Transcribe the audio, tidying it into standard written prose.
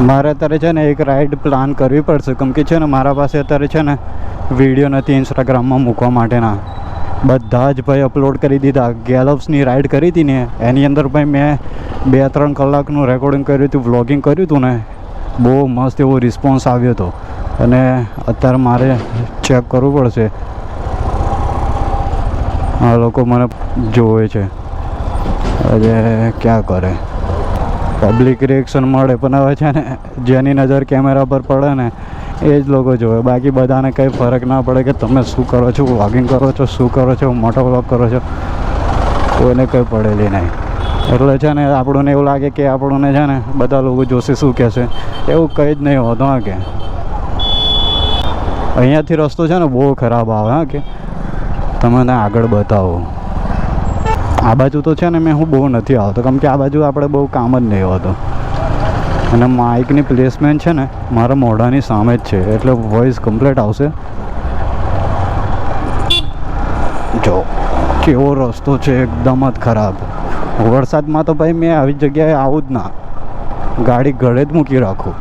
મારે અત્યારે છે ને એક રાઈડ પ્લાન કરવી પડશે, કેમ કે છે ને મારા પાસે અત્યારે છે ને વિડીયો નથી ઇન્સ્ટાગ્રામમાં મૂકવા માટેના. બધા જ ભાઈ અપલોડ કરી દીધા. ગેલોપ્સની રાઈડ કરી હતી ને એની અંદર ભાઈ મેં 2-3 કલાકનું રેકોર્ડિંગ કર્યું હતું, વ્લોગિંગ કર્યું હતું ને, બહુ મસ્ત એવો રિસ્પોન્સ આવ્યો હતો. અને અત્યારે મારે ચેક કરવું પડશે, આ લોકો મને જોવે છે અરે ક્યાં કરે, પબ્લિક રિએક્શન મળે. પણ હવે છે ને જેની નજર કેમેરા પર પડે ને એ જ લોકો જોવે, બાકી બધાને કંઈ ફરક ના પડે કે તમે શું કરો છો, વ્લોગિંગ કરો છો, શું કરો છો, મોટો વ્લોગ કરો છો, કોઈને કંઈ પડેલી નહીં. એટલે છે ને આપણને એવું લાગે કે આપણને છે ને બધા લોકો જોશે શું કહેશે, એવું કંઈ જ નહીં હોતું. હા કે અહીંયાથી રસ્તો છે ને બહુ ખરાબ આવે. હા કે તમને આગળ બતાવો. આ બાજુ તો છે ને હું બહુ નથી આવતો, કેમ કે આ બાજુ આપણે બહુ કામ જ નહીં હોતું. અને માઇકની પ્લેસમેન્ટ છે ને મારા મોઢાની સામે જ છે, એટલે વોઇસ કમ્પ્લીટ આવશે. જો કેવો રસ્તો છે, એકદમ જ ખરાબ. વરસાદમાં તો ભાઈ મેં આવી જગ્યાએ આવું જ ના, ગાડી ઘરે જ મૂકી રાખું.